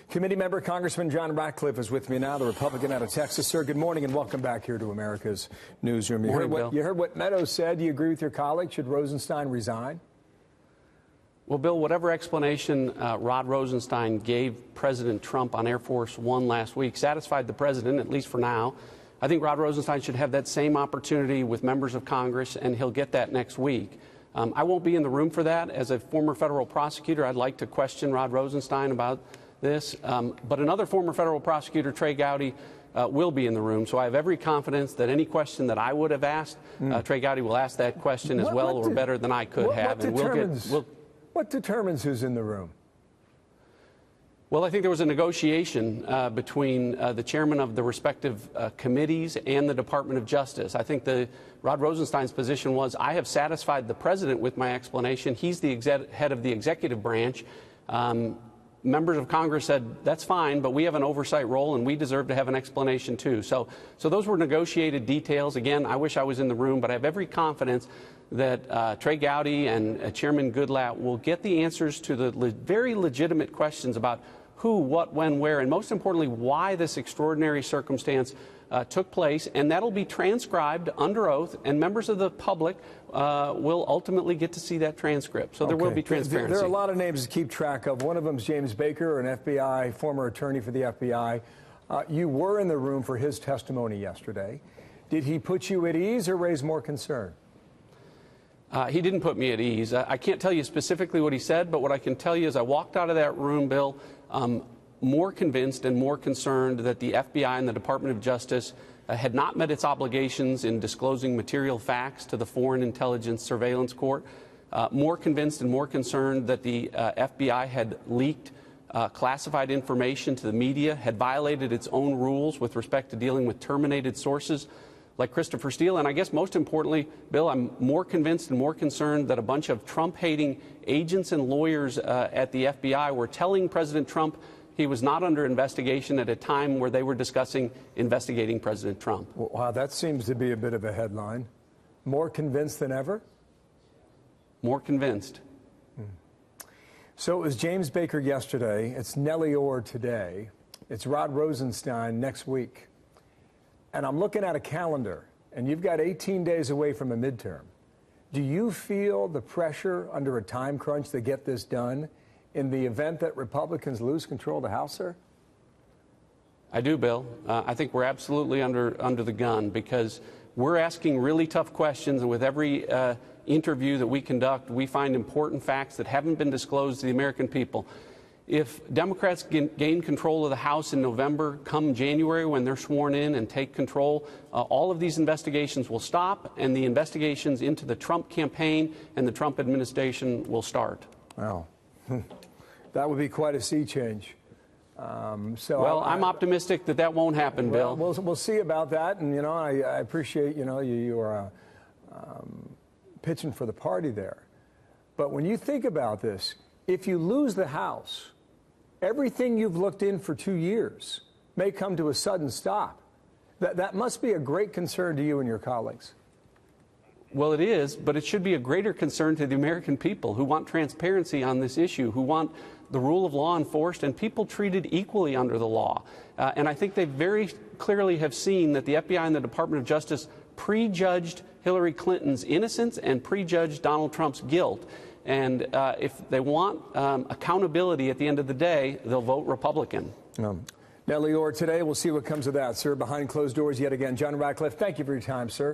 Committee member Congressman John Ratcliffe is with me now, the Republican out of Texas. Sir, good morning and welcome back here to America's Newsroom. You heard what Meadows said. Do you agree with your colleague? Should Rosenstein resign? Well, Bill, whatever explanation Rod Rosenstein gave President Trump on Air Force One last week satisfied the president, at least for now. I think Rod Rosenstein should have that same opportunity with members of Congress, and he'll get that next week. I won't be in the room for that. As a former federal prosecutor, I'd like to question Rod Rosenstein about this. But another former federal prosecutor, Trey Gowdy, will be in the room. So I have every confidence that any question that I would have asked, Trey Gowdy will ask that question as well or better than I could have. What determines who's in the room? Well, I think there was a negotiation between the chairman of the respective committees and the Department of Justice. I think Rod Rosenstein's position was, I have satisfied the president with my explanation. He's the head of the executive branch. Members of Congress said, that's fine, but we have an oversight role and we deserve to have an explanation too. So those were negotiated details. Again, I wish I was in the room, but I have every confidence that Trey Gowdy and Chairman Goodlatte will get the answers to the very legitimate questions about who, what, when, where, and most importantly, why this extraordinary circumstance took place, and that'll be transcribed under oath, and members of the public will ultimately get to see that transcript. So there will be transparency. There are a lot of names to keep track of. One of them is James Baker, an FBI, former attorney for the FBI. You were in the room for his testimony yesterday. Did he put you at ease or raise more concern? He didn't put me at ease. I can't tell you specifically what he said, but what I can tell you is I walked out of that room, Bill, more convinced and more concerned that the FBI and the Department of Justice had not met its obligations in disclosing material facts to the Foreign Intelligence Surveillance Court, more convinced and more concerned that the FBI had leaked classified information to the media, had violated its own rules with respect to dealing with terminated sources like Christopher Steele. And I guess most importantly, Bill, I'm more convinced and more concerned that a bunch of Trump-hating agents and lawyers at the FBI were telling President Trump he was not under investigation at a time where they were discussing investigating President Trump. Wow, that seems to be a bit of a headline. More convinced than ever? More convinced. So it was James Baker yesterday. It's Nellie Ohr today. It's Rod Rosenstein next week. And I'm looking at a calendar, and you've got 18 days away from a midterm. Do you feel the pressure under a time crunch to get this done in the event that Republicans lose control of the House, sir? I do, Bill. I think we're absolutely under the gun because we're asking really tough questions, and with every interview that we conduct, we find important facts that haven't been disclosed to the American people. If Democrats gain control of the House in November, come January when they're sworn in and take control, all of these investigations will stop, and the investigations into the Trump campaign and the Trump administration will start. Wow. That would be quite a sea change. I'm optimistic that that won't happen, Bill. We'll see about that, and you know, I appreciate you are pitching for the party there. But when you think about this, if you lose the House, everything you've looked in for 2 years may come to a sudden stop. That must be a great concern to you and your colleagues. Well, it is, but it should be a greater concern to the American people who want transparency on this issue, who want the rule of law enforced and people treated equally under the law. And I think they very clearly have seen that the FBI and the Department of Justice prejudged Hillary Clinton's innocence and prejudged Donald Trump's guilt. And if they want accountability at the end of the day, they'll vote Republican. Nellie Ohr today, we'll see what comes of that, sir. Behind closed doors yet again. John Ratcliffe, thank you for your time, sir.